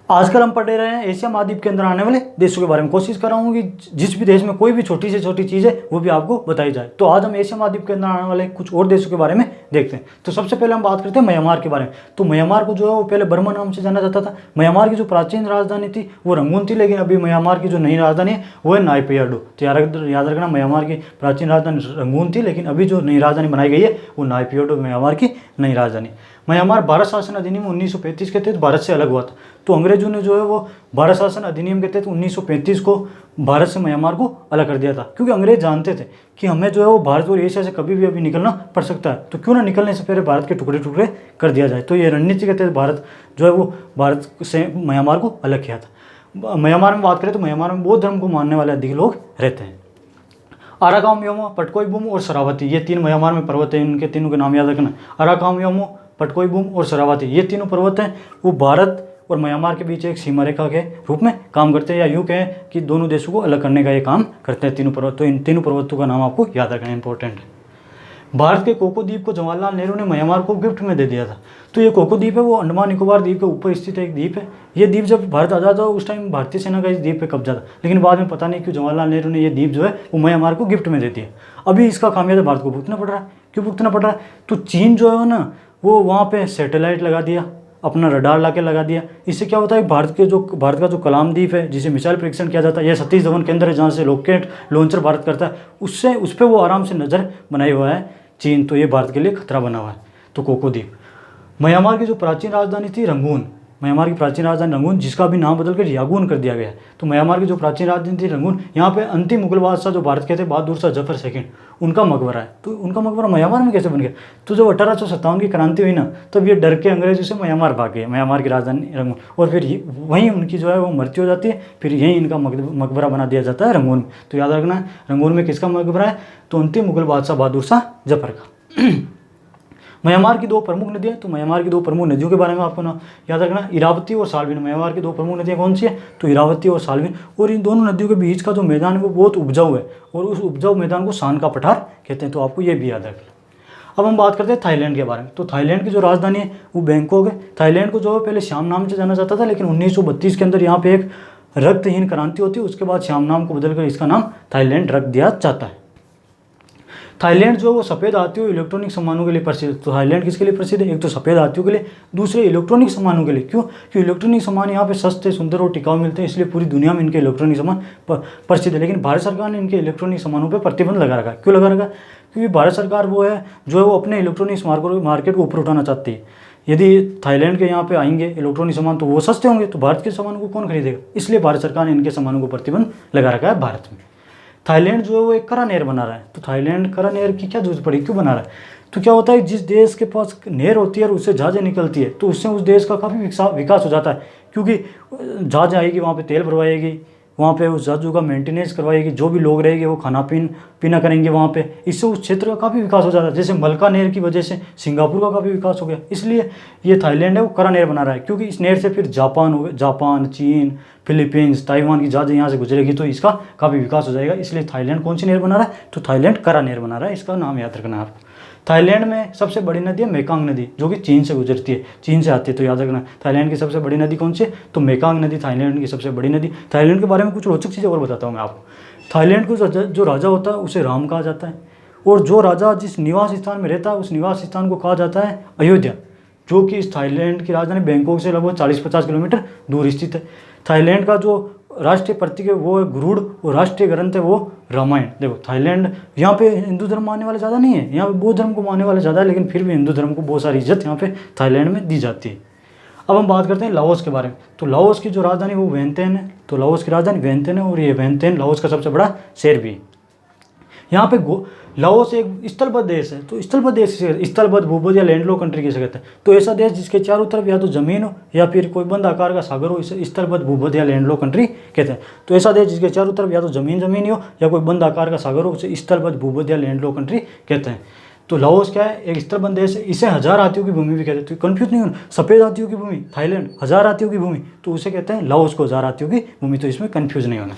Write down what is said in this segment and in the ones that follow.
आजकल हम पढ़ रहे हैं एशिया महाद्वीप के अंदर आने वाले देशों के बारे में। कोशिश कर रहा हूँ कि जिस भी देश में कोई भी छोटी से छोटी चीज़ है वो भी आपको बताई जाए। तो आज हम एशिया महाद्वीप के अंदर आने वाले कुछ और देशों के बारे में देखते हैं। तो सबसे पहले हम बात करते हैं म्यांमार के बारे में। तो म्यांमार को जो है वो पहले बर्मा नाम से जाना जाता था। म्यांमार की जो प्राचीन राजधानी थी वो रंगून थी, लेकिन अभी म्यांमार की जो नई राजधानी है वो है नायपियाडो। तो याद रखना, म्यांमार की प्राचीन राजधानी रंगून थी, लेकिन अभी जो नई राजधानी बनाई गई है वो नायपियाडो म्यांमार की नई राजधानी। म्यांमार भारत शासन अधिनियम 1935 के तहत भारत से अलग हुआ था। तो अंग्रेजों ने जो है वो भारत शासन अधिनियम के तहत 1935 को भारत से म्यांमार को अलग कर दिया था, क्योंकि अंग्रेज जानते थे कि हमें जो है वो भारत और एशिया से कभी भी अभी निकलना पड़ सकता है, तो क्यों ना निकलने से पहले भारत के टुकड़े टुकड़े कर दिया जाए। तो ये रणनीति के तहत भारत जो है वो भारत से म्यांमार को अलग किया था। म्यांमार में बात करें तो म्यांमार में बौद्ध धर्म को मानने वाले अधिक लोग रहते हैं। अराकाम योमो, पटकोई बुम और शरावती, ये तीन म्यांमार में पर्वत हैं। इनके तीनों के नाम याद रखना। अराकाम योमो, पटकोई बुम और शरावती, ये तीनों पर्वत हैं वो भारत और म्यांमार के बीच एक सीमा रेखा के रूप में काम करते हैं, या यूँ कहें कि दोनों देशों को अलग करने का ये काम करते हैं तीनों पर्वत। तो इन तीनों पर्वतों का नाम आपको याद रखना इंपॉर्टेंट है। भारत के कोको द्वीप को जवाहरलाल नेहरू ने म्यांमार को गिफ्ट में दे दिया था। तो ये कोको द्वीप है वो अंडमान निकोबार द्वीप के ऊपर स्थित एक द्वीप है। ये द्वीप जब भारत आज़ाद हुआ उस टाइम भारतीय सेना का इस द्वीप पे कब्जा था, लेकिन बाद में पता नहीं क्यों जवाहरलाल नेहरू ने ये द्वीप जो है वो म्यांमार को गिफ्ट में दे दिया। अभी इसका खामियाजा भारत को भुगतना पड़ रहा है। क्यों भुगतना पड़ रहा है? तो चीन जो है ना वो वहाँ पे सैटेलाइट लगा दिया, अपना रडार ला के लगा दिया। इससे क्या होता है, भारत का जो कलाम द्वीप है जिसे मिसाइल परीक्षण किया जाता है, यह सतीश धवन केंद्र है जहाँ से रॉकेट लॉन्चर भारत करता है, उस पर वो आराम से नज़र बनाए हुआ है चीन। तो ये भारत के लिए खतरा बना हुआ है। तो कोको द्वीप। म्यांमार की जो प्राचीन राजधानी थी रंगून, म्यांमार की प्राचीन राजधानी रंगून, जिसका भी नाम बदलकर यागून कर दिया गया है। तो म्यांमार की जो प्राचीन राजधानी थी रंगून, यहाँ पे अंतिम मुगल बादशाह जो भारत के थे बहादुर शाह जफर सेकंड, उनका मकबरा है। तो उनका मकबरा म्यांमार में कैसे बन गया? तो जब 1857 की क्रांति हुई ना, तब ये डर के अंग्रेजों से म्यांमार भाग गए, म्यांमार की राजधानी रंगून, और फिर वहीं उनकी जो है वो मृत्यु हो जाती है। फिर यहीं इनका मकबरा बना दिया जाता है रंगून में। तो याद रखना रंगून में किसका मकबरा है? तो अंतिम मुगल बादशाह बहादुर शाह जफर का। म्यांमार की दो प्रमुख नदियाँ। तो म्यांमार की दो प्रमुख नदियों के बारे में आपको ना याद रखना, इरावती और साल्विन। म्यांमार की दो प्रमुख नदियाँ कौन सी है? तो इरावती और साल्विन। और इन दोनों नदियों के बीच का जो मैदान है वो बहुत उपजाऊ है, और उस उपजाऊ मैदान को सान का पठार कहते हैं। तो आपको ये भी याद रखना। अब हम बात करते हैं थाईलैंड के बारे में। तो थाईलैंड की जो राजधानी है वो बैंकॉक है। थाईलैंड को जो है पहले श्याम नाम से जाना जाता था, लेकिन 1932 के अंदर यहाँ पे एक रक्तहीन क्रांति होती है, उसके बाद श्याम नाम को बदलकर इसका नाम थाईलैंड रख दिया जाता है। थाईलैंड जो वो सफ़ेद हाथियों इलेक्ट्रॉनिक सामानों के लिए प्रसिद्ध है। तो थाईलैंड किसके लिए प्रसिद्ध है? एक तो सफ़ेद हाथियों के लिए, दूसरे इलेक्ट्रॉनिक सामानों के लिए। क्यों? क्योंकि इलेक्ट्रॉनिक सामान यहाँ पे सस्ते, सुंदर और टिकाऊ मिलते हैं, इसलिए पूरी दुनिया में इनके इलेक्ट्रॉनिक सामान प्रसिद्ध है। लेकिन भारत सरकार ने इनके इलेक्ट्रॉनिक सामानों पर प्रतिबंध लगा रखा है। क्यों लगा रखा? क्योंकि भारत सरकार वो है जो है वो अपने इलेक्ट्रॉनिक्स मार्केट को ऊपर उठाना चाहती है। यदि थाईलैंड के यहाँ पे आएंगे इलेक्ट्रॉनिक सामान तो वो सस्ते होंगे, तो भारत के सामानों को कौन खरीदेगा? इसलिए भारत सरकार ने इनके सामानों को प्रतिबंध लगा रखा है भारत में। थाईलैंड जो है वो एक करा नहर बना रहा है। तो थाईलैंड करा नहर की क्या जरूरत पड़ी, क्यों बना रहा है? तो क्या होता है, जिस देश के पास नहर होती है और उससे जहाज़ें निकलती है, तो उससे उस देश का काफ़ी विकास हो जाता है, क्योंकि जहाज़ आएगी वहाँ पे तेल भरवाएगी, वहाँ पे उस जहाज़ों का मेंटेनेंस करवाएगी, जो भी लोग रहेंगे वो खाना पीना करेंगे वहाँ पे। इससे उस क्षेत्र का काफ़ी विकास हो जाता है। जैसे मलका नहर की वजह से सिंगापुर का काफ़ी विकास हो गया। इसलिए ये थाईलैंड है वो करा नहर बना रहा है, क्योंकि इस नहर से फिर जापान, चीन, फिलीपींस, ताइवान की जहाज़ें यहाँ से गुजरेगी, तो इसका काफ़ी विकास हो जाएगा। इसलिए थाईलैंड कौन सी नहर बना रहा है? तो थाईलैंड करा नहर बना रहा है। इसका नाम याद रखना है आपको। थाईलैंड में सबसे बड़ी नदी है मेकांग नदी, जो कि चीन से गुजरती है, चीन से आती है। तो याद रखना थाईलैंड की सबसे बड़ी नदी कौन सी है? तो मेकांग नदी थाईलैंड की सबसे बड़ी नदी। थाईलैंड के बारे में कुछ रोचक चीज़ें और बताता हूँ मैं आपको। थाईलैंड को जो राजा होता है उसे राम कहा जाता है, और जो राजा जिस निवास स्थान में रहता है उस निवास स्थान को कहा जाता है अयोध्या, जो कि इस थाईलैंड की राजधानी बैंकॉक से लगभग 40-50 किलोमीटर दूर स्थित है। थाईलैंड का जो राष्ट्रीय प्रतीक है वो है गरुड़, और राष्ट्रीय ग्रंथ है वो रामायण। देखो थाईलैंड, यहाँ पे हिंदू धर्म मानने वाले ज़्यादा नहीं है, यहाँ पे बौद्ध धर्म को मानने वाले ज़्यादा है, लेकिन फिर भी हिंदू धर्म को बहुत सारी इज्जत यहाँ पे थाईलैंड में दी जाती है। अब हम बात करते हैं लाओस के बारे में। तो लाओस की जो राजधानी वो वियंतियन है। तो लाओस की राजधानी वियंतियन है, और ये वियंतियन लाओस का सबसे बड़ा शहर भी है। यहाँ पे लाओस एक स्थलबद्ध देश है। तो स्थलबद्ध भूबद्ध या लैंडलॉक कंट्री किसे कहते हैं? तो ऐसा देश जिसके चारों तरफ या तो जमीन हो या फिर कोई बंद आकार का सागर हो, इसे स्थलबद्ध भूबद्ध या लैंडलॉक कंट्री कहते हैं। तो ऐसा देश जिसके चारों तरफ या तो जमीन ही हो या कोई बंद आकार का सागर हो, उसे स्थलबद्ध भूबद्ध या लैंडलॉक कंट्री कहते हैं। तो लाओस क्या है? एक स्थलबद्ध देश है। इसे 1000 हाथियों की भूमि भी कहते हैं। तो कंफ्यूज नहीं होना, सफ़ेद हाथियों की भूमि थाईलैंड, 1000 हाथियों की भूमि, तो उसे कहते हैं लाओस को 1000 हाथियों की भूमि। तो इसमें कंफ्यूज नहीं होना।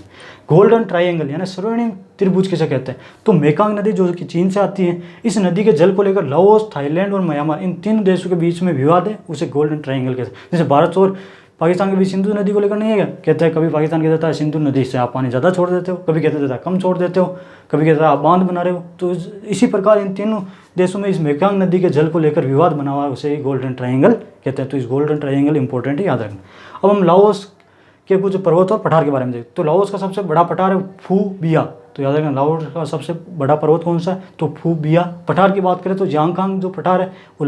गोल्डन ट्राइंगल यानी स्वर्णिम त्रिभुज किसे कहते हैं? तो मेकांग नदी जो कि चीन से आती है, इस नदी के जल को लेकर लाओस, थाईलैंड और म्यांमार, इन तीन देशों के बीच में विवाद है, उसे गोल्डन ट्राइंगल कहते हैं। जैसे भारत और पाकिस्तान के बीच सिंधु नदी को लेकर नहीं है क्या? कहते हैं कभी पाकिस्तान कह देता है सिंधु नदी से आप पानी ज़्यादा छोड़ देते हो, कभी कहते देता है कम छोड़ देते हो, कभी कहता है आप बांध बना रहे हो। तो इसी प्रकार इन तीनों देशों में इस मेकांग नदी के जल को लेकर विवाद बना हुआ है, उसे गोल्डन ट्रायंगल कहते हैं। तो इस गोल्डन ट्रायंगल इंपॉर्टेंट है, याद रखना। अब हम लाओस के कुछ पर्वत और पठार के बारे में देखते। तो लाओस का सबसे बड़ा पठार है फू बिया। तो याद रखना लाओस का सबसे बड़ा पर्वत कौन सा है? तो फू बिया। पठार की बात करें तो यांगकांग जो पठार है वो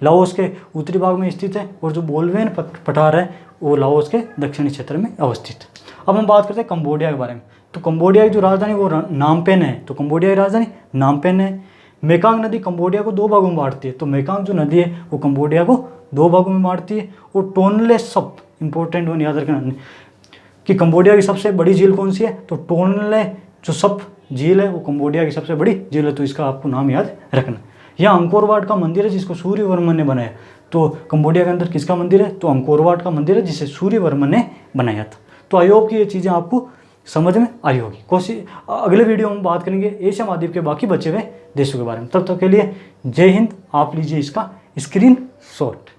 लाओस के उत्तरी भाग में स्थित है, और जो बोलवेन पठार है वो लाओस के दक्षिणी क्षेत्र में अवस्थित है। अब हम बात करते हैं कंबोडिया के बारे में। तो कंबोडिया की जो राजधानी वो नामपेन है। तो कंबोडिया की राजधानी नामपेन है। मेकांग नदी कंबोडिया को 2 भागों में बांटती है। तो मेकांग जो नदी है वो कंबोडिया को 2 भागों में बांटती है। और टोनले सप इंपॉर्टेंट वन याद रखना कि कंबोडिया की सबसे बड़ी झील कौन सी है? तो टोनले जो सप झील है वो कंबोडिया की सबसे बड़ी झील है। तो इसका आपको नाम याद रखना। यहाँ अंकोरवाट का मंदिर है जिसको सूर्यवर्मन ने बनाया। तो कंबोडिया के अंदर किसका मंदिर है? तो अंकोरवाट का मंदिर है जिसे सूर्यवर्मन ने बनाया था। तो आई होप कि ये चीज़ें आपको समझ में आई होगी। कोशिश अगले वीडियो में बात करेंगे एशिया महाद्वीप के बाकी बचे हुए देशों के बारे में। तब तक के लिए जय हिंद। आप लीजिए इसका स्क्रीन शॉट।